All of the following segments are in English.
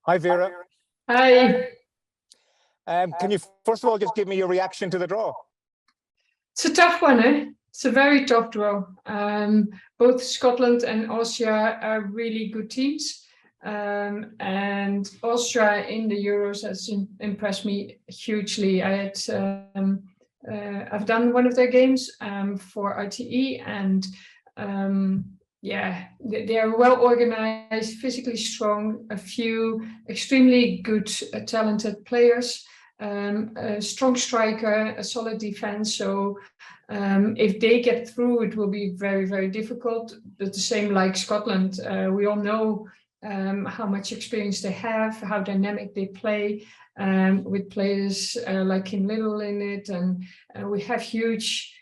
Hi, Vera. Hi. Can you first of all just give me your reaction to the draw? It's a tough one, eh? It's a very tough draw. Both Scotland and Austria are really good teams. And Austria in the Euros has impressed me hugely. I've done one of their games for RTE, and they are well organized, physically strong, a few extremely good, talented players, a strong striker, a solid defense. So if they get through, it will be very, very difficult. But the same like Scotland, we all know how much experience they have, how dynamic they play, with players like Kim Little in it, and we have huge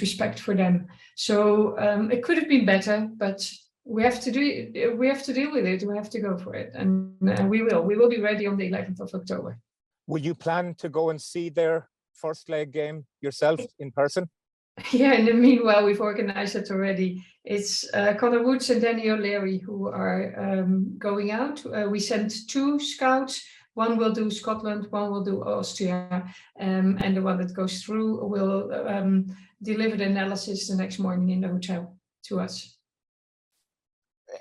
respect for them. So it could have been better, but we have to deal with it. We have to go for it, and we will be ready on the 11th of October. Will you plan to go and see their first leg game yourself in person? Yeah, in the meanwhile, we've organized it already. It's Conor Woods and Danny O'Leary who are going out. We sent 2 scouts. One will do Scotland, one will do Austria, and the one that goes through will deliver the analysis the next morning in the hotel to us.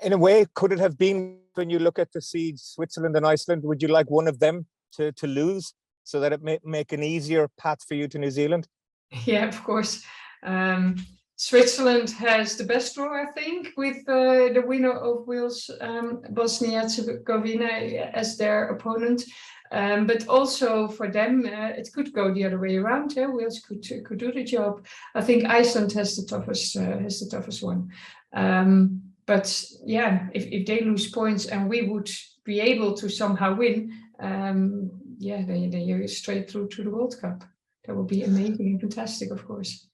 In a way, could it have been, when you look at the seeds, Switzerland and Iceland, would you like one of them to lose so that it may make an easier path for you to New Zealand? Yeah, of course. Switzerland has the best draw, I think, with the winner of Wales, Bosnia-Herzegovina as their opponent. But also for them, it could go the other way around. Yeah? Wales could do the job. I think Iceland has the toughest one. But yeah, if they lose points and we would be able to somehow win, then you're straight through to the World Cup. That would be amazing and fantastic, of course.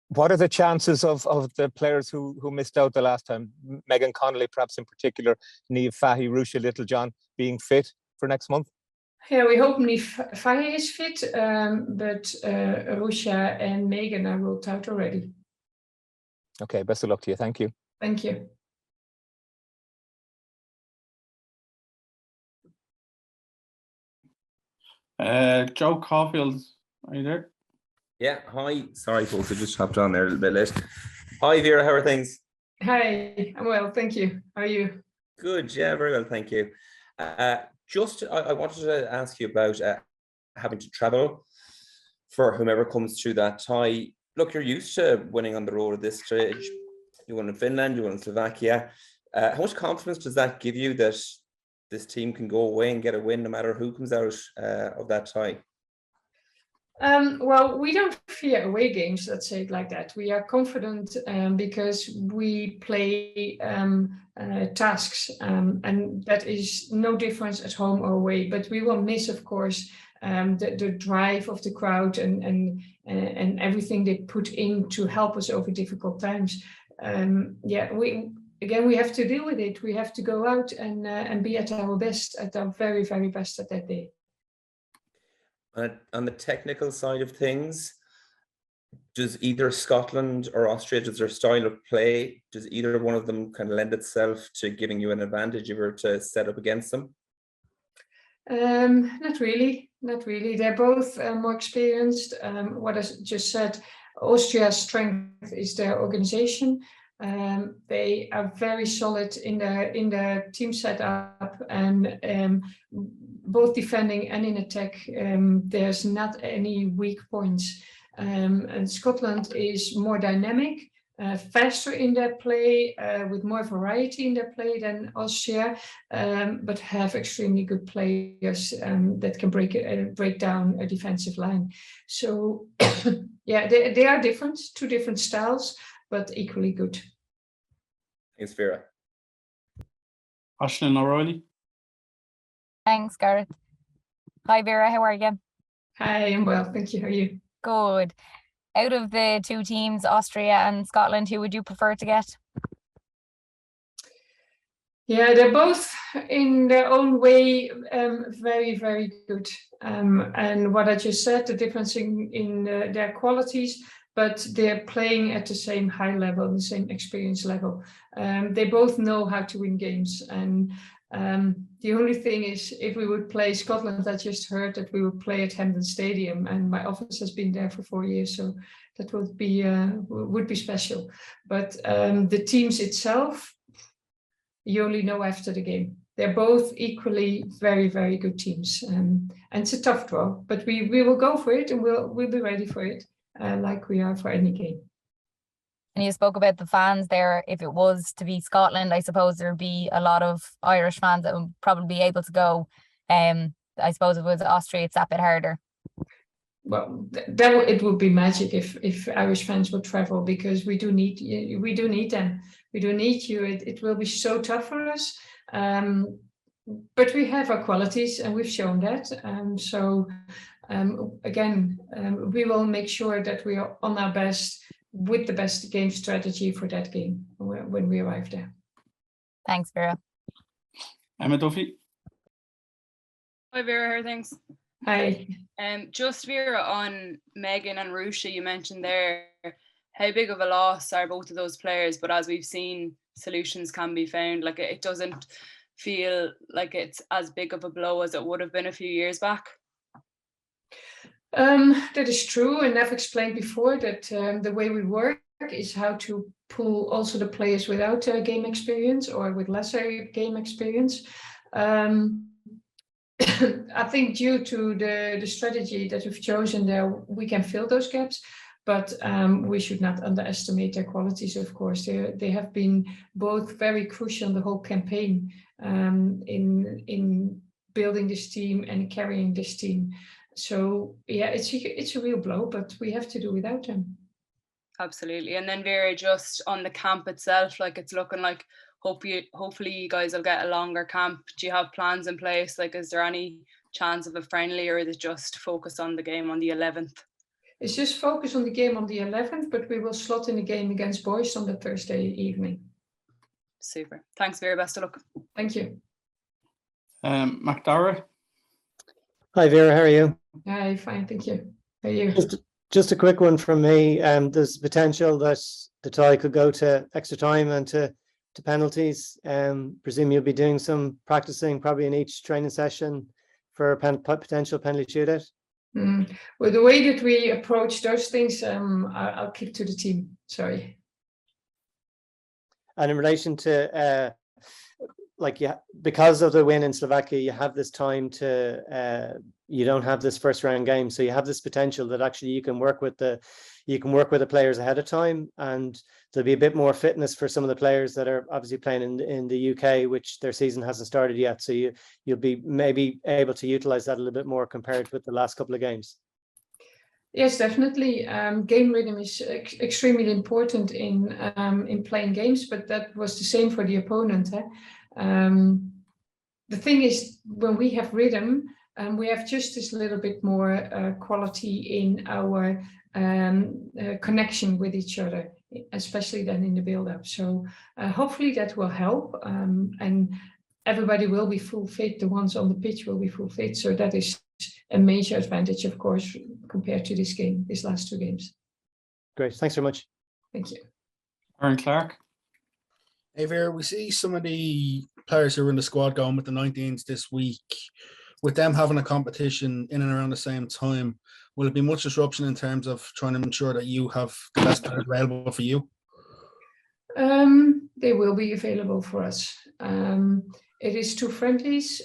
What are the chances of the players who missed out the last time? Megan Connolly, perhaps in particular, Niamh Fahey, Ruesha Littlejohn being fit for next month? Yeah, we hope Niamh Fahey is fit, but Ruesha and Megan are ruled out already. Okay, best of luck to you. Thank you. Thank you. Joe Carfield, are you there? Yeah, hi. Sorry, folks, I just hopped on there a little bit late. Hi, Vera, how are things? Hi, I'm well, thank you. How are you? Good, yeah, very well, thank you. I wanted to ask you about having to travel for whomever comes through that tie. Look, you're used to winning on the road at this stage. You won in Finland, you won in Slovakia. How much confidence does that give you that this team can go away and get a win no matter who comes out of that tie? Well, we don't fear away games, let's say it like that. We are confident because we play tasks, and that is no difference at home or away. But we will miss, of course, the drive of the crowd and everything they put in to help us over difficult times. We have to deal with it. We have to go out and be at our best, at our very, very best at that day. On the technical side of things, does either Scotland or Austria, does their style of play, does either one of them kind of lend itself to giving you an advantage if you were to set up against them? Not really. They're both more experienced. What I just said, Austria's strength is their organization. They are very solid in their team setup, and both defending and in attack, there's not any weak points. And Scotland is more dynamic, faster in their play, with more variety in their play than Austria, but have extremely good players that can break down a defensive line. So yeah, they are different, 2 different styles, but equally good. Thanks, Vera. Aisling O'Reilly. Thanks, Gareth. Hi, Vera, how are you? Hi, I'm well, thank you. How are you? Good. Out of the 2 teams, Austria and Scotland, who would you prefer to get? Yeah, they're both in their own way very, very good. And what I just said, the difference in their qualities, but they're playing at the same high level, the same experience level. They both know how to win games, and The only thing is, if we would play Scotland, I just heard that we would play at Hampden Stadium, and my office has been there for 4 years, so that would be special. But the teams itself, you only know after the game. They're both equally very, very good teams, and it's a tough draw. But we will go for it, and we'll be ready for it, like we are for any game. And you spoke about the fans there. If it was to be Scotland, I suppose there'd be a lot of Irish fans that would probably be able to go. I suppose if it was Austria, it's that bit harder. Well, it would be magic if Irish fans would travel, because we do need them. We do need you. It will be so tough for us. But we have our qualities, and we've shown that. Again, we will make sure that we are on our best, with the best game strategy for that game when we arrive there. Thanks, Vera. Emma Duffy. Hi Vera, how are things? Hi. Just Vera, on Megan and Rusha, you mentioned there, how big of a loss are both of those players? But as we've seen, solutions can be found. Like, it doesn't feel like it's as big of a blow as it would have been a few years back. That is true, and I've explained before that the way we work is how to pull also the players without game experience or with lesser game experience. I think due to the strategy that we've chosen there, we can fill those gaps, but we should not underestimate their qualities, of course. They have been both very crucial in the whole campaign, in building this team and carrying this team. So yeah, it's a real blow, but we have to do without them. Absolutely. And then Vera, just on the camp itself, like, it's looking like hopefully you guys will get a longer camp. Do you have plans in place? Like, is there any chance of a friendly, or is it just focus on the game on the 11th? It's just focus on the game on the 11th, but we will slot in a game against Boys on the Thursday evening. Super. Thanks, Vera. Best of luck. Thank you. McDara. Hi Vera, how are you? Hi, fine, thank you. How are you? Just a quick one from me. There's potential that the tie could go to extra time and to penalties. Presume you'll be doing some practicing probably in each training session for a potential penalty shootout. Well, the way that we approach those things, I'll keep to the team. Sorry. And in relation to because of the win in Slovakia, you have this time to you don't have this first round game, so you have this potential that actually you can work with the players ahead of time, and there'll be a bit more fitness for some of the players that are obviously playing in the UK, which their season hasn't started yet. So you'll be maybe able to utilize that a little bit more compared with the last couple of games. Yes, definitely. Game rhythm is extremely important in playing games, but that was the same for the opponent. The thing is, when we have rhythm, we have just this little bit more quality in our connection with each other, especially then in the build-up. So hopefully that will help, and everybody will be full fit. The ones on the pitch will be full fit. So that is a major advantage, of course, compared to this game, these last two games. Great, thanks very much. Thank you. Aaron Clark. Hey Vera, we see some of the players who are in the squad going with the 19s this week. With them having a competition in and around the same time, will it be much disruption in terms of trying to ensure that you have the best players available for you? They will be available for us. It is two friendlies.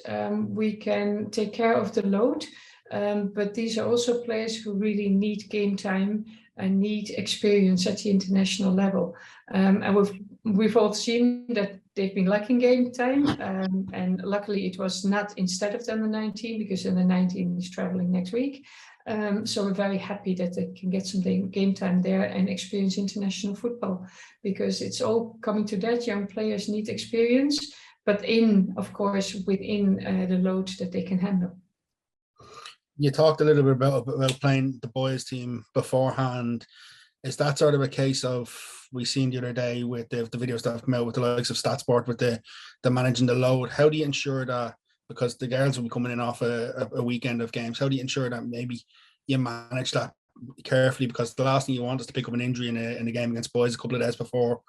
We can take care of the load, but these are also players who really need game time and need experience at the international level. And we've all seen that they've been lacking game time, and luckily it was not instead of the under-19, because the under-19 is traveling next week. So we're very happy that they can get some game time there and experience international football, because it's all coming to that. Young players need experience, but of course, within the load that they can handle. You talked a little bit about playing the boys team beforehand. Is that sort of a case of, we seen the other day with the videos that have come out with the likes of StatSport with the managing the load? How do you ensure that, because the girls will be coming in off a weekend of games, how do you ensure that maybe you manage that carefully? Because the last thing you want is to pick up an injury in a game against boys a couple of days before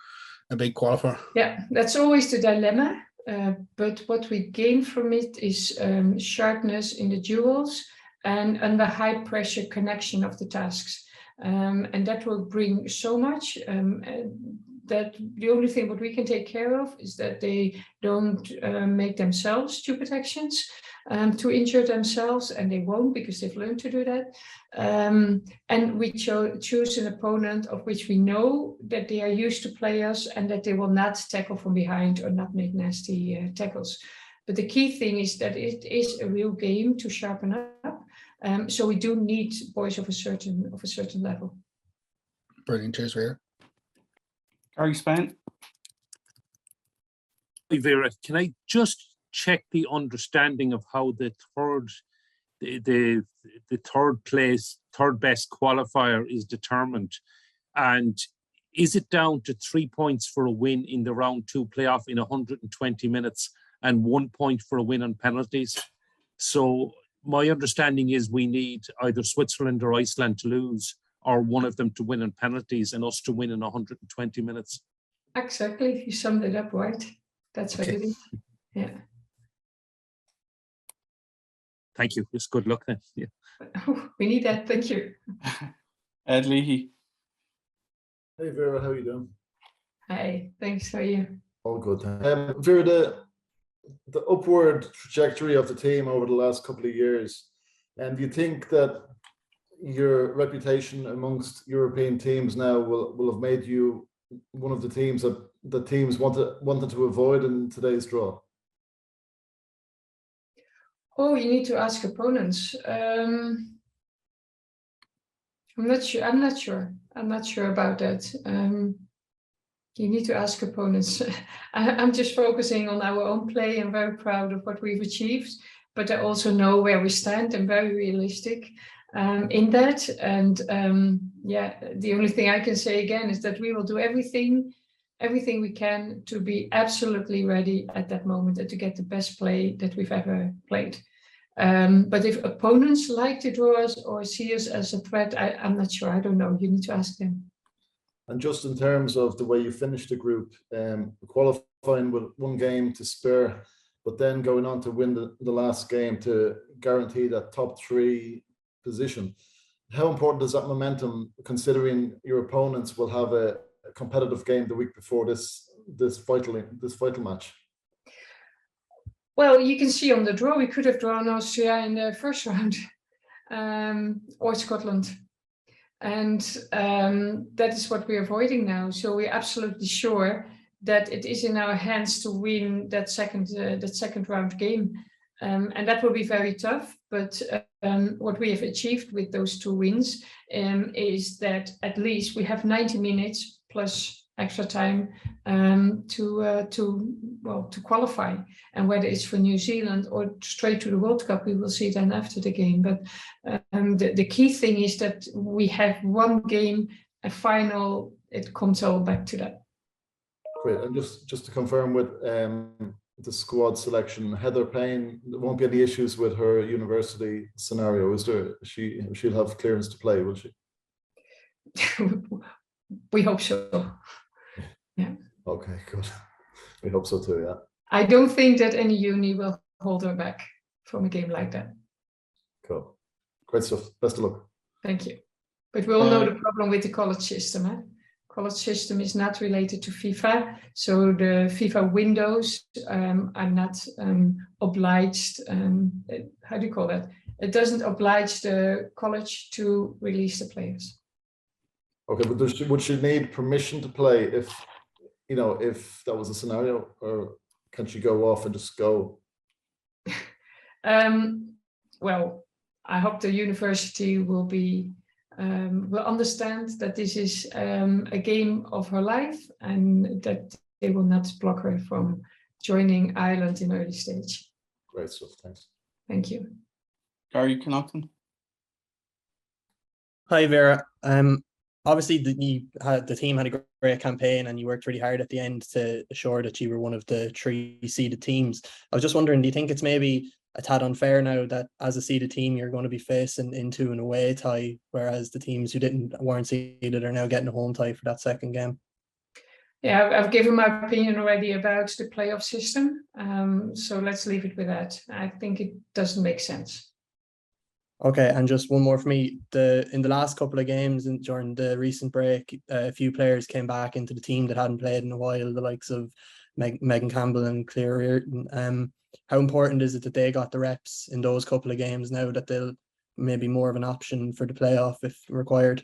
a big qualifier. Yeah, that's always the dilemma. but what we gain from it is sharpness in the duels and under high pressure connection of the tasks. And that will bring so much that the only thing what we can take care of is that they don't make themselves stupid actions to injure themselves, and they won't because they've learned to do that. And we choose an opponent of which we know that they are used to play us and that they will not tackle from behind or not make nasty tackles. But the key thing is that it is a real game to sharpen up. So we do need boys of a certain level. Brilliant. Cheers, Vera. Gary Spain. Hey, Vera, can I just check the understanding of how the third best qualifier is determined? And is it down to 3 points for a win in the round 2 playoff in 120 minutes and 1 point for a win on penalties? So my understanding is we need either Switzerland or Iceland to lose, or one of them to win on penalties and us to win in 120 minutes. Exactly, you summed it up right. That's what it is. Yeah. Thank you. Just good luck then. Yeah. We need that. Thank you. Ed Leahy. Hey Vera, how are you doing? Hi, thanks. How are you? All good. Vera, the upward trajectory of the team over the last couple of years, and do you think that your reputation amongst European teams now will have made you one of the teams that the teams wanted to avoid in today's draw? Oh, you need to ask opponents. I'm not sure. I'm not sure about that. You need to ask opponents. I'm just focusing on our own play. I'm very proud of what we've achieved, but I also know where we stand. I'm very realistic in that. And yeah, the only thing I can say again is that we will do everything we can to be absolutely ready at that moment and to get the best play that we've ever played. But if opponents like to draw us or see us as a threat, I'm not sure. I don't know. You need to ask them. And just in terms of the way you finished the group, qualifying with 1 game to spare, but then going on to win the last game to guarantee that top 3 position. How important is that momentum, considering your opponents will have a competitive game the week before this vital match? Well, you can see on the draw, we could have drawn Austria in the first round or Scotland. And that is what we're avoiding now. So we're absolutely sure that it is in our hands to win that second round game. And that will be very tough. But what we have achieved with those 2 wins is that at least we have 90 minutes plus extra time to qualify. And whether it's for New Zealand or straight to the World Cup, we will see then after the game. But the key thing is that we have 1 game, a final. It comes all back to that. Great. And just to confirm with the squad selection, Heather Payne, there won't be any issues with her university scenario, is there? She'll have clearance to play, will she? We hope so. Yeah. Okay, good. We hope so too, yeah. I don't think that any uni will hold her back from a game like that. Cool. Great stuff. Best of luck. Thank you. But we all know the problem with the college system. Eh? College system is not related to FIFA. So the FIFA windows are not obliged. How do you call that? It doesn't oblige the college to release the players. Okay, but would she need permission to play if that was a scenario, or can she go off and just go? Well, I hope the university will understand that this is a game of her life and that they will not block her from joining Ireland in early stage. Great stuff. Thanks. Thank you. Gary Connaughton. Hi, Vera. Obviously, the team had a great campaign and you worked really hard at the end to assure that you were one of the 3 seeded teams. I was just wondering, do you think it's maybe a tad unfair now that as a seeded team you're going to be facing into an away tie, whereas the teams who weren't seeded are now getting a home tie for that second game? Yeah, I've given my opinion already about the playoff system. So let's leave it with that. I think it doesn't make sense. Okay, and just one more for me. In the last couple of games and during the recent break, a few players came back into the team that hadn't played in a while, the likes of Megan Campbell and Claire Reardon. How important is it that they got the reps in those couple of games now that they'll maybe more of an option for the playoff if required?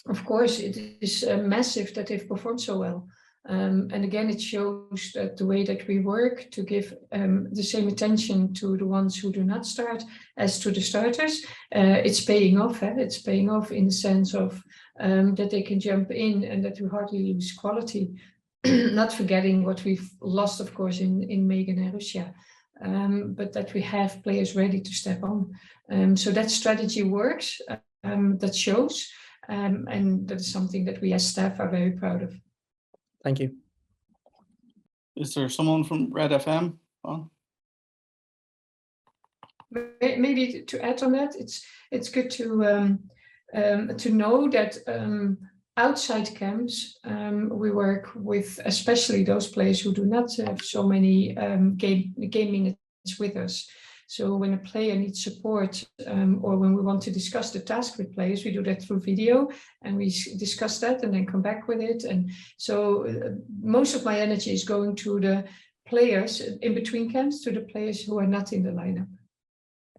Of course, it is massive that they've performed so well. And again, it shows that the way that we work to give the same attention to the ones who do not start as to the starters, it's paying off. It's paying off in the sense of that they can jump in and that we hardly lose quality. Not forgetting what we've lost, of course, in Megan and Russia, but that we have players ready to step on. So that strategy works, that shows, and that is something that we as staff are very proud of. Thank you. Is there someone from Red FM on? Maybe to add on that, it's good to know that outside camps we work with especially those players who do not have so many game minutes with us. So when a player needs support or when we want to discuss the task with players, we do that through video and we discuss that and then come back with it. And so most of my energy is going to the players in between camps, to the players who are not in the lineup.